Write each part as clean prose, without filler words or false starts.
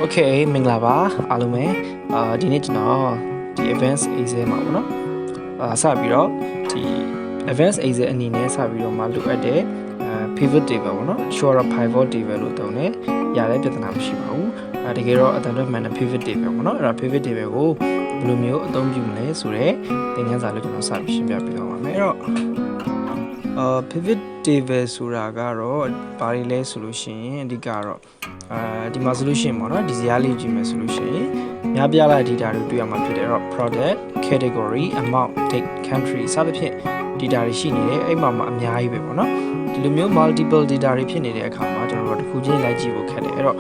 Okay မင်္ဂလာပါအားလုံးပဲဒီနေ့ကျွန်တော်ဒီ advanced excel မှာပေါ့နော်စပြီးတော့ဒီ advanced excel အနေနဲ့စပြီးတော့မှလိုအပ်တဲ့pivot table ပေါ့နော် short pivot table လို့သုံးတယ်ရတဲ့ပြဿနာမရှိပါဘူးတကယ်တော့အတန်တော့မှန်တဲ့ pivot table ပေါ့နော်အဲ့ဒါ pivot table ကိုဘယ်လိုမျိုးအသုံးပြုမလဲဆိုတော့သင်ခန်းစာလေးကျွန်တော်စပြီးရှင်းပြပေးသွားပါမယ်အဲ့တော့pivot table ဆိုတာကတော့ဘာတွေလဲဆိုလို့ရှိရင်အဓိကတော့ဒီမှာဆိုလို့ရှိရင်ပေါ့နော်ဒီဇာတ်လေးကြည့်မယ်ဆိုလို့ရှိရင်များပြားလာ data တွေတွေ့ရမှာဖြစ်တယ်အဲ့တော့ product category amount date country စသဖြင့် data တွေရှိနေတယ်အဲ့မှာအများကြီးပဲပေါ့နော်ဒီလိုမျိုး multiple data တွေဖြစ်နေတဲ့အခါမှာကျွန်တော်တို့တစ်ခုချင်းလိုက်ကြည့်ဖို့ခက်တယ်အဲ့တော့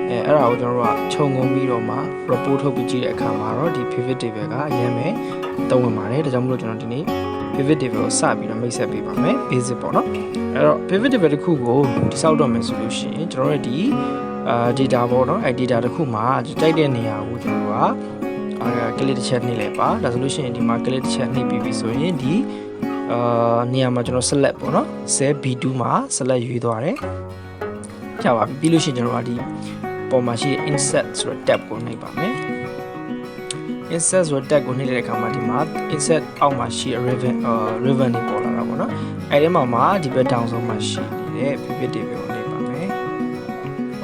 အဲ့ဒါကိုကျွန်တော်တို့ကခြုံငုံပြီးတော့မှ report ထုတ်ပြီးကြည့်တဲ့အခါမှာတော့ဒီ pivot table ကအရင်ပဲသုံးဝင်ပါတယ်ဒါကြောင့်မလို့ကျွန်တော်ဒီနေ့ pivot table ကိုစပြီးတော့မိတ်ဆက်ပေးပါမယ် basic ပေါ့နော်အဲ့တော့ pivot table တစ်ခုကိုတိစောက်တော့မယ်ဆိုလို့ရှိရင်ကျွန်တော်တို့ဒီdata ပေါ့နော်အဲ့ data တစ်ခုမှာတိုက်တဲ့နေရာကိုကျွန်တော်တို့ကclick တစ်ချက်နှိပ်လိုက်ပါဒါဆိုလို့ရှိရင်ဒီမှာ click တစ်ချက်နှိပ်ပြီးပြီဆိုရင်ဒီနေရာမှာကျွန်တော် select ပေါ့နော် cell B2 မှာ select ရွေးသွားတယ်ကြာပါပြီပြီးလို့ရှိရင်ကျွန်တော်ကဒီပေါ်မှာရှိတဲ့ insert ဆိုတဲ့ tab ကိုနှိပ်ပါမယ် insert ဆိုတဲ့ tab ကိုနှိပ်လိုက်တဲ့အခါမှာဒီမှာ insert အောက်မှာရှိတဲ့ ribbon တွေပေါ်လာတာပေါ့နော်အဲ့ဒီမှာဒီဘက် down ဆုံးမှာရှိနေတဲ့ pivot table ကိုနှိပ်ပါမယ်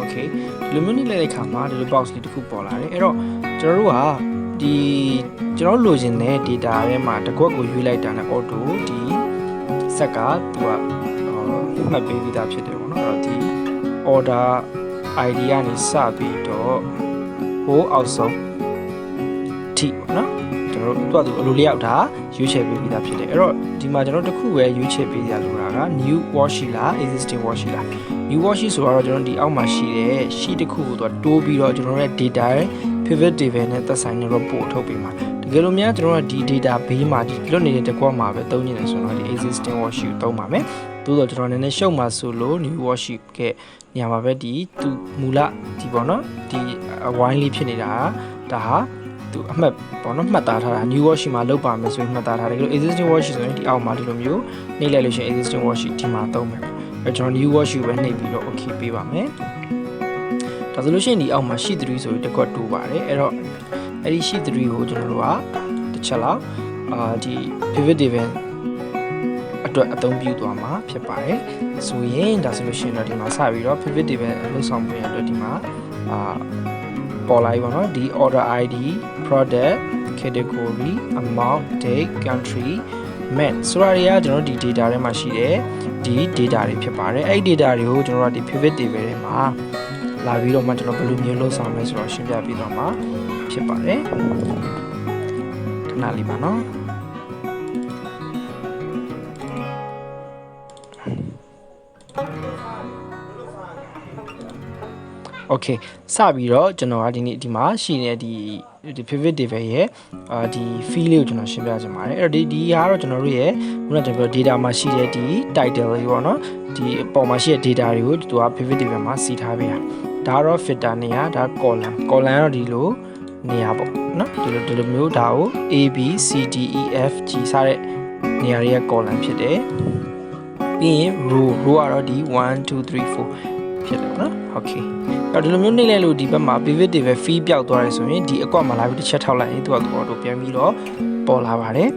okay ဒီလိုမျိုးနှိပ်လိုက်တဲ့အခါမှာဒီလို box လေးတစ်ခုပေါ်လာတယ်အဲ့တော့ကျွန်တော်တို့ကဒီကျွန်တော်လိုချင်တဲ့ data ထဲမှာတစ်ခွက်ကိုရွေးလိုက်တာနဲ့ auto ဒီဆက်ကသူကမှတ်ပေးပြီးသားဖြစ်တယ်ပေါ့နော်အဲ့တော့ဒီ order ID ကနေစပြီးတော့ဟိုအောက်ဆုံးထိပေါ့နော်ကျွန်တော်တို့သူ့အလိုလျောက်တာရွေးချယ်ပေးပြီးသားဖြစ်တယ်အဲ့တော့ဒီမှာကျွန်တော်တစ်ခုပဲရွေးချယ်ပေးရလို့တာက new worksheet လား existing worksheet လား new worksheet ဆိုတော့ကျွန်တော်ဒီအောက်မှာရှိတဲ့ sheet တစ်ခုကိုသူကတိုးပြီးတော့ကျွန်တော်ရဲ့ data ရဲ့ pivot table နဲ့သက်ဆိုင်တဲ့ report ထုတ်ပေးမှာတကယ်လို့များကျွန်တော်ကဒီ data ဘေးမှာဒီလွတ်နေတဲ့တစ်ခွက်မှာပဲသုံးနေတယ်ဆိုတော့ဒီ existing worksheet ကိုသုံးပါမယ်သို့တော့ကျွန်တော်နည်းနည်းရှုပ်မှာဆိုလို့ new worksheet ကညမှာပဲဒီသူမူလဒီပေါ့နော်ဒီဝိုင်းလေးဖြစ်နေတာဒါဟာသူအမှတ်ပေါ့နော်မှတ်သားထားတာ new worksheet မှာလောက်ပါမယ်ဆိုရင်မှတ်သားထားတယ်ကလို့ existing worksheet ဆိုရင်ဒီအောက်မှာဒီလိုမျိုးနှိပ်လိုက်လို့ရှိရင် existing worksheet ဒီမှာသုံးမယ်အဲကျွန်တော် new worksheet ပဲနှိပ်ပြီးတော့ okay ပေးပါမယ်ဒါဆိုလို့ရှိရင်ဒီအောက်မှာ sheet 3ဆိုပြီးတစ်ခွက်တိုးပါတယ်အဲ့တော့အဲ့ဒီ sheet 3ကိုကျွန်တော်တို့ကတစ်ချက်လောက်ဒီ pivot table အတွက်အသုံးပြုသွားမှာဖြစ်ပါတယ်ဆိုရင်ဒါဆိုလို့ရှိရင်တော့ဒီမှာစပြီးတော့ pivot table လောက်ဆောင်ပေးရတော့ဒီမှာပေါ်လာပြီပေါ့နော်ဒီ order ID product category amount date country men ဆိုတာတွေကကျွန်တော်တို့ဒီ data ထဲမှာရှိတဲ့ဒီ data တွေဖြစ်ပါတယ်အဲ့ဒီ data တွေကိုကျွန်တော်တို့ဒီ pivot table ထဲမှာလာပြီးတော့မှကျွန်တော်ဘယ်လိုမျိုးလုပ်ဆောင်လဲဆိုတော့ရှင်းပြပေးသွားမှာဖြစ်ပါတယ်ခဏလေးပါနော်โอเคစပြီးတော့ကျွန်တော်ကဒီနေ့ဒီမှာရှိနေတဲ့ဒီ pivot table ရဲ့ဒီ field လေးကိုကျွန်တော်ရှင်းပြချင်ပါတယ်အဲ့တော့ဒီဟာကတော့ကျွန်တော်တို့ရဲ့ခုနကကျွန်တော် data မှာရှိတဲ့ဒီ title လေးပေါ့နော်ဒီအပေါ်မှာရှိတဲ့ data တွေကိုသူက pivot table မှာစီထားပေးတာဒါကတော့ filter နေရာဒါ column ကတော့ဒီလိုနေရာပေါ့နော်ဒီလိုမျိုးဒါကို A B C D E F G စတဲ့နေရာတွေရဲ့ column ဖြစ်တယ်ပြီးရင် row ကတော့ဒီ1 2 3 4ဖြစ်တယ်နော် okayအဲ့ဒီလိုမျိုးနှိပ်လိုက်လို့ဒီဘက်မှာ pivot table fee ပျောက်သွားတယ်ဆိုရင်ဒီအကွက်မှာလာပြီးတစ်ချက်ထောက်လိုက်ရင်သူက auto ပြန်ပြီးတော့ပေါ်လာပါတယ်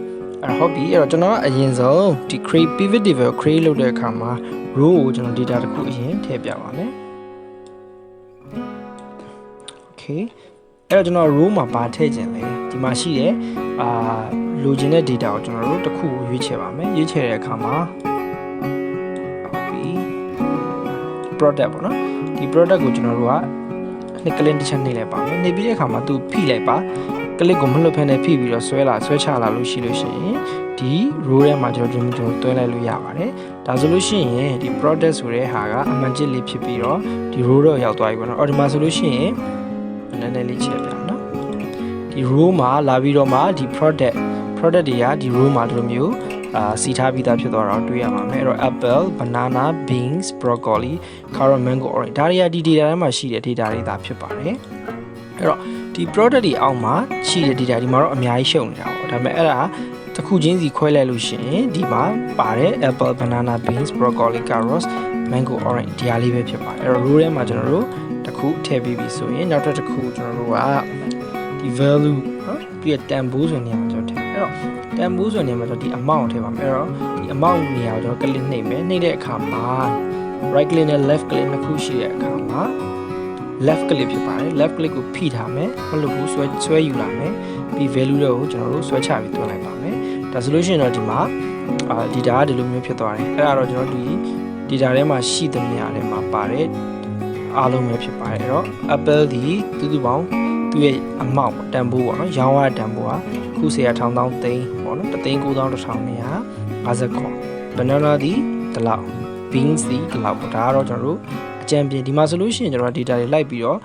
အဲ့ဟုတ်ပြီအဲ့တော့ကျွန်တော်အရင်ဆုံးဒီ create pivot table create လုပ်တဲ့အခါမှာ row ကိုကျွန်တော် data တစ်ခုအရင်ထည့်ပြပါမယ် okay အဲ့တော့ကျွန်တော် row မှာပါထည့်ခြင်းလဲဒီမှာရှိတဲ့လိုချင်တဲ့ data ကိုကျွန်တော်တို့တစ်ခုရွေးချယ်ပါမယ်ရွေးချယ်တဲ့အခါမှာဟုတ်ပြီ product ပေါ့နော်ဒီ product ကိုကျွန်တော်တို့ကနှစ်ကလင်းတစ်ချက်နှိပ်လိုက်ပါမယ်နှိပ်ပြီးတဲ့အခါမှာသူဖိလိုက်ပါကလစ်ကိုမလွတ်ဖက်နဲ့ဖိပြီးတော့ဆွဲချလာလို့ရှိလို့ရှိရင်ဒီ row ထဲမှာကျွန်တော်တွဲလိုက်လို့ရပါတယ်ဒါဆိုလို့ရှိရင်ဒီ product ဆိုတဲ့ဟာကအမှန်ကျစ်လေးဖြစ်ပြီးတော့ဒီ row တော့ရောက်သွားပြီပေါ့နော်အော်ဒီမှာဆိုလို့ရှိရင်နည်းနည်းလေးချက်ပြနော်ဒီ row မှာလာပြီးတော့မှဒီ product တွေကဒီ row မှာဒီလိုမျိုးစီထားပြီးသားဖြစ်သွားတာတွေ့ရပါမယ်အဲ့တော့ apple banana beans broccoli carrot mango orange ဒါတွေကဒီ data ထဲမှာရှိတဲ့ data တွေသာဖြစ်ပါတယ်အဲ့တော့ဒီ product တွေအောက်မှာရှိတဲ့ data ဒီမှာတော့အများကြီးရှုံနေတာပေါ့ဒါပေမဲ့အဲ့ဒါတစ်ခုချင်းစီခွဲလိုက်လို့ရှိရင်ဒီမှာပါတယ် apple banana beans broccoli carrots mango orange ဒီအားလေးပဲဖြစ်ပါတယ်အဲ့တော့ row ထဲမှာကျွန်တော်တို့တစ်ခု ခုထည့်ပြီးပြီဆိုရင်နောက်တစ်ခုကျွန်တော်တို့ကဒီ value နော်ပြီးတန်ဖိုးဆိုနေရာမှာကျွန်တော်ထည့်အဲ့တော့တန်ဖိုးဆိုနေရာမှာကျွန်တော်ဒီ amount ထည့်ပါမယ်အဲ့တော့ဒီ amount နေရာကိုကျွန်တော် click နှိပ်မယ်နှိပ်တဲ့အခါမှာ right click နဲ့ left click နှစ်ခုရှိတဲ့အခါမှာ left click ဖြစ်ပါတယ် left click ကိုဖိထားမယ်မဟုတ်ဘူးဆွဲယူလာမယ်ပြီး value တွေကိုကျွန်တော်တို့ဆွဲချပြီးသွင်းလိုက်ပါမယ်ဒါဆိုလို့ရှိရင်တော့ဒီမှာdata ကဒီလိုမျိုးဖြစ်သွားတယ်အဲ့ဒါတော့ကျွန်တော်ဒီ data ထဲမှာရှိသမျှထဲမှာပါတဲ့အားလုံးပဲဖြစ်ပါတယ်အဲ့တော့ Apple ဒီတူပေါင်းသူ့ရဲ့ amount တန်ဖိုးပေါ့နော်ရောင်းရတဲ့တန်ဖိုးကခု1000 1000သိန်းပေါ့နော်3,900,159 banana ဒီဒီလောက် beans ဒီဒီလောက်ပေါ့ဒါကတော့ကျွန်တော်တို့အကြံပြင်ဒီမှာဆိုလို့ရှိရင်ကျွန်တော် data တွေလိုက်ပြီးတော့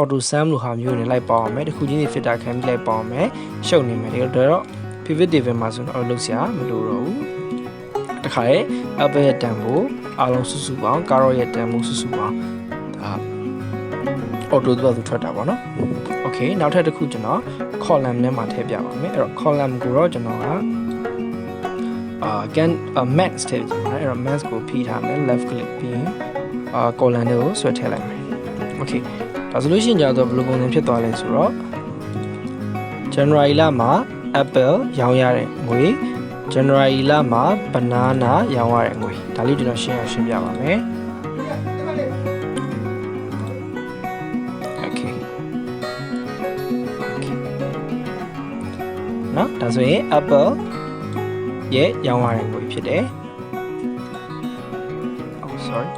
auto sum လို့ဟာမျိုးတွေလိုက်ပေါအောင်မယ်တစ်ခုချင်းစီ filter ခံပြီးလိုက်ပေါအောင်မယ်ရှုပ်နေမယ်ဒါတော့ pivot table မှာဆိုတော့လုပ်စရာမလိုတော့ဘူးတခါရဲ့ Apple ရဲ့တန်ဖိုးအားလုံးစုစုပေါင်း Carrot ရဲ့တန်ဖိုးစုစုပေါင်းဒါ auto သူထွက်တာပေါ့နော် okay နောက်ထပ်တစ်ခုကျွန်တော် column ထဲမှာထည့်ပြပါမယ်အဲ့တော့ column ကိုတော့ကျွန်တော်ကmax ထည့်ပြပါမယ်အဲ့တော့ max ကိုဖိထားမယ် left click ပြီးရင်column တွေကိုဆွဲထည့်လိုက်မယ် okay ဒါဆိုလို့ရှိရင်ကြာတော့ဘယ်လိုပုံစံဖြစ်သွားလဲဆိုတော့ January လမှာ Apple ရောင်းရတဲ့ငွေ January လမှာ banana ရောင်းရတဲ့ငွေဒါလေးကျွန်တော်ရှင်းပြပါမယ် okay နော်ဒါဆိုရင် Apple ရဲ့ရောင်းရတဲ့ငွေဖြစ်တယ် oh sorry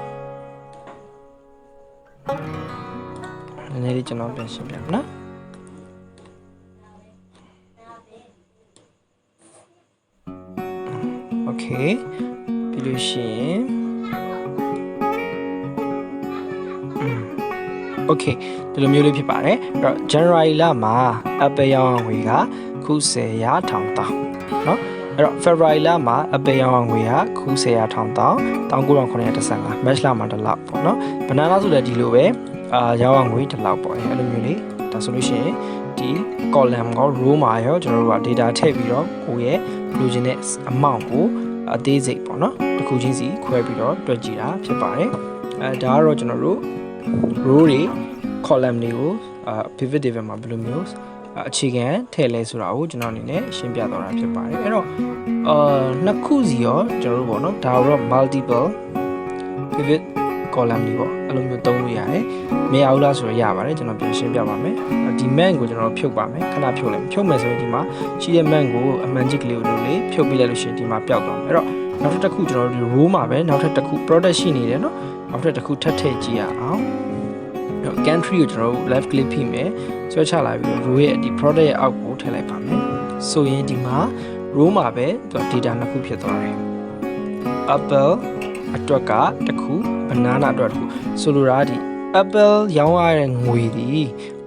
နည်းနည်းလေးကျွန်တော်ပြန်ရှင်းပြမယ်နော်okay ပြီးလို့ရှိရင် okay ဒီလိုမျိုးလေးဖြစ်ပါတယ်အဲ့တော့ January လမှာ Apple ရောင်းငွေကခု10ရာထောင်တောင်းเนาะအဲ့တော့ February လမှာ Apple ရောင်းငွေကခု10ရာထောင်တောင်း19,915 March လမှာတစ်လောက်ပေါ့เนาะ banana ဆိုလည်းဒီလိုပဲရောင်းငွေတစ်လောက်ပေါ့အဲ့လိုမျိုးလေးဒါဆိုလို့ရှိရင်ဒီ column ကို row မှာရောကျွန်တော်တို့က data ထည့်ပြီးတော့ကိုယ့်ရဲ့လိုချင်တဲ့ amount ကိုအသေးစိတ်ပေါ့နော်တစ်ခုချင်းစီခွဲပြီးတော့တွက်ကြည့်တာဖြစ်ပါတယ်ဒါကတော့ကျွန်တော်တို့ row တွေ column တွေကိုpivot table မှာဘယ်လိုမျိုးအခြေခံထည့်လဲဆိုတာကိုကျွန်တော်အနေနဲ့ရှင်းပြသွားတာဖြစ်ပါတယ်အဲ့တော့နှစ်ခုစီရောကျွန်တော်တို့ပေါ့နော်ဒါတော့ multiple pivot column တွေပေါ့အဲ့လိုမျိုးသုံးလို့ရတယ်မရဘူးလားဆိုတော့ရပါတယ်ကျွန်တော်ပြန်ရှင်းပြပါမယ်ဒီ man ကိုကျွန်တော်ဖြုတ်ပါမယ်ခဏဖြုတ်လိုက်ဖြုတ်မယ်ဆိုရင်ဒီမှာရှိတဲ့ man ကိုအမှန်ကြီးကလေးကိုလေးဖြုတ်ပြလိုက်လို့ရှိရင်ဒီမှာပျောက်သွားမယ်အဲ့တော့နောက်တစ်ခုကျွန်တော်တို့ row မှာပဲနောက်တစ်ခု product ရှိနေတယ်เนาะနောက်တစ်ခုထပ်ထည့်ကြည့်ရအောင်အဲ့တော့ country ကိုကျွန်တော်တို့ left click ဖိမယ်ဆွဲချလာပြီး row ရဲ့ဒီ product ရဲ့အောက်ကိုထည့်လိုက်ပါမယ်ဆိုရင်ဒီမှာ row မှာပဲသူ data နှစ်ခုဖြစ်သွားတယ် Apple အတွက်ကတစ်ခု banana အတွက်တစ်ခုဆိုလိုတာဒီ Apple ရောင်းရတဲ့ငွေဒီ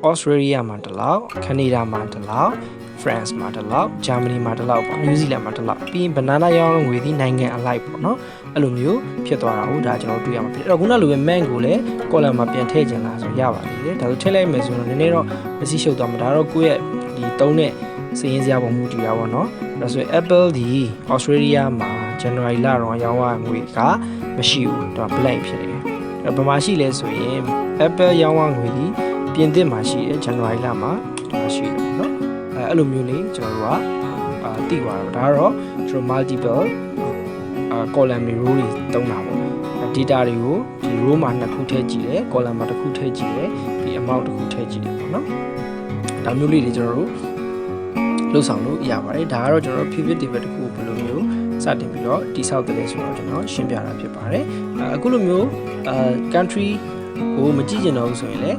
Australia မှာတစ်လောက် Canada မှာတစ်လောက် France မှာတစ်လောက် Germany မှာတစ်လောက်ပေါ့ New Zealand မှာတစ်လောက်ပြီးရင် banana ရောင်းရတဲ့ငွေဒီနိုင်ငံအလိုက်ပေါ့နော်အဲ့လိုမျိုးဖြစ်သွားတာဟုတ်ဒါကျွန်တော်တွေ့ရမှာဖြစ်အဲ့တော့ခုနလိုပဲ man ကိုလည်း column မှာပြန်ထည့်ချင်လားဆိုရပါသေးတယ်ဒါဆိုထည့်လိုက်မယ်ဆိုတော့နည်းနည်းတော့မစီရှုပ်သွားမှာဒါတော့ကိုယ့်ရဲ့ဒီသုံးတဲ့စီရင်စရာပုံမူတည်တာပေါ့နော်ဒါဆိုရင် Apple ဒီ Australia မှာ January လတော့ရောင်းရငွေကမရှိဘူးတော့ blank ဖြစ်နေတယ်ဘယ်မှာရှိလဲဆိုရင် Apple ရောင်းရငွေဒီပြင်သစ်မှာရှိတယ် January လမှာရှိတယ်เนาะအဲ့လိုမျိုးလေးကျွန်တော်တို့ကသိသွားတာဒါကတော့ကျွန်တော် multiple column တွေ row တွေတုံးတာပေါ့ data တွေကိုဒီ row မှာနှစ်ခုထည့်ကြည့်တယ် column မှာတစ်ခုထည့်ကြည့်တယ်ဒီ amount တစ်ခုထည့်ကြည့်တယ်ပေါ့နော်ဒါမျိုးလေးတွေကျွန်တော်တို့လှုပ်ဆောင်လို့ရပါတယ်ဒါကတော့ကျွန်တော်တို့ pivot table တစ်ခုဘယ်လိုမျိုးစတင်ပြီးတော့တိဆောက်တယ်ဆိုတော့ကျွန်တော်ရှင်းပြတာဖြစ်ပါတယ်အခုလိုမျိုးcountry ကိုမကြည့်ကျင်တော့ဘူးဆိုရင်လည်း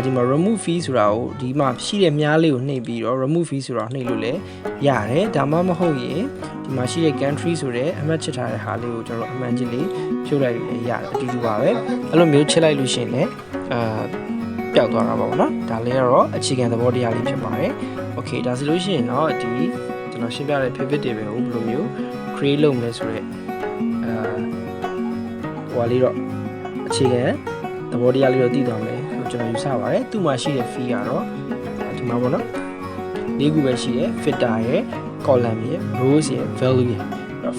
ဒီမှာ remove fee ဆိုတာကိုဒီမှာရှိတဲ့မြားလေးကိုနှိပ်ပြီးတော့ remove fee ဆိုတာနှိပ်လို့လည်းရတယ်ဒါမှမဟုတ်ရင်ဒီမှာရှိတဲ့ country ဆိုတဲ့အမှတ်ချထားတဲ့ဟာလေးကိုကျွန်တော်အမှန်ကြီးလေးဖြုတ်လိုက်လို့ရတယ်အတူတူပါပဲအဲ့လိုမျိုးချစ်လိုက်လို့ရှိရင်လည်းပျောက်သွားတာပါဘောနော်ဒါလေးကတော့အခြေခံသဘောတရားလေးဖြစ်ပါတယ် okay ဒါဆိုလို့ရှိရင်တော့ဒီကျွန်တော်ရှင်းပြတဲ့ pivot table ကိုဘယ်လိုမျိုး create လုပ်မလဲဆိုတော့ဟိုလေးတော့အခြေခံသဘောတရားလေးတော့သိသွားမယ်လို့ကျွန်တော်ယူဆပါတယ်သူ့မှာရှိတဲ့ fee ကတော့ဒီမှာပေါ့နော်၄ခုပဲရှိတယ် filter ရယ် column ရယ် rows ရယ် value ရယ်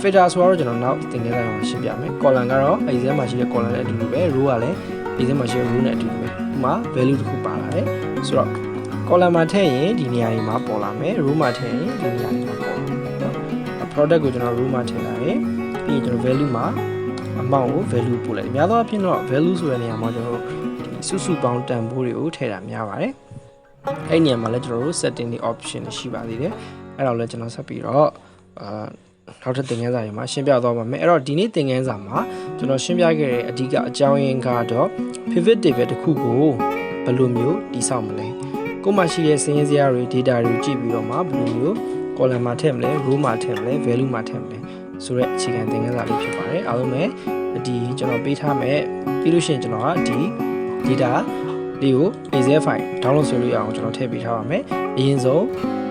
filter ဆိုတော့ကျွန်တော်နောက်သင်ခန်းစာမှာရှင်းပြမယ် column ကတော့အဲဒီထဲမှာရှိတဲ့ column နဲ့အတူတူပဲ row ကလည်းဒီထဲမှာရှိတဲ့ row နဲ့အတူတူပဲ မှာ value တစ်ခုပါလာတယ်ဆိုတော့ column မှာထည့်ရင်ဒီနေရာကြီးမှာပေါ်လာမယ် row မှာထည့်ရင်ဒီနေရာကြီးမှာပေါ်လာမယ်နော် product ကိုကျွန်တော် row မှာထည့်လာတယ်ပြီးရင်ကျွန်တော် value မှာ amount ကို value ပို့လိုက်တယ်များသောအားဖြင့်တော့ value ဆိုတဲ့နေရာမှာကျွန်တော်တို့ဒီစုစုပေါင်းတန်ဖိုးတွေကိုထည့်တာများပါတယ်အဲ့နေရာမှာလည်းကျွန်တော်တို့ setting တွေ option တွေရှိပါသေးတယ်အဲ့တော့လည်းကျွန်တော်ဆက်ပြီးတော့နောက်ထပ်သင်ခန်းစာတွေမှာရှင်းပြသွားပါမယ်အဲ့တော့ဒီနေ့သင်ခန်းစာမှာကျွန်တော်ရှင်းပြခဲ့တဲ့အဓိကအကြောင်းရင်းကတော့ pivot table တစ်ခုကိုဘယ်လိုမျိုးတည်ဆောက်မလဲကိုယ်မှာရှိတဲ့စာရင်းဇယားတွေ data တွေကြည့်ပြီးတော့မှဘယ်လိုမျိုး column မှာထည့်မလဲ row မှာထည့်မလဲ value မှာထည့်မလဲဆိုတဲ့အခြေခံသင်ခန်းစာလေးဖြစ်ပါတယ်အားလုံးပဲဒီကျွန်တော်ပေးထားမယ်ပြီးလို့ရှိရင်ကျွန်တော်ကဒီ data လေးကို Excel file download ဆွဲလို့ရအောင်ကျွန်တော်ထည့်ပေးထားပါမယ်အရင်ဆုံး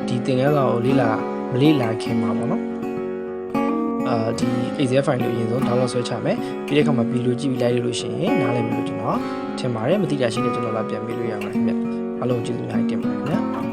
ဒီသင်ခန်းစာကိုမလေ့လာခင်မှာပေါ့နော်ဒီ Excel file ကိုအရင်ဆုံး download ဆွဲချမယ်ပြီးတဲ့အခါမှာဗီဒီယိုကြည့်ပြီးလိုက်လို့ရှိရင်နားလည်မယ်လို့ကျွန်တော်ထင်ပါတယ်မသိတာရှိတယ်ကျွန်တော်လာပြန်ပေးလို့ရပါတယ်ခင်ဗျအားလုံးကျေးဇူးများတင်ပါတယ်ခင်ဗျ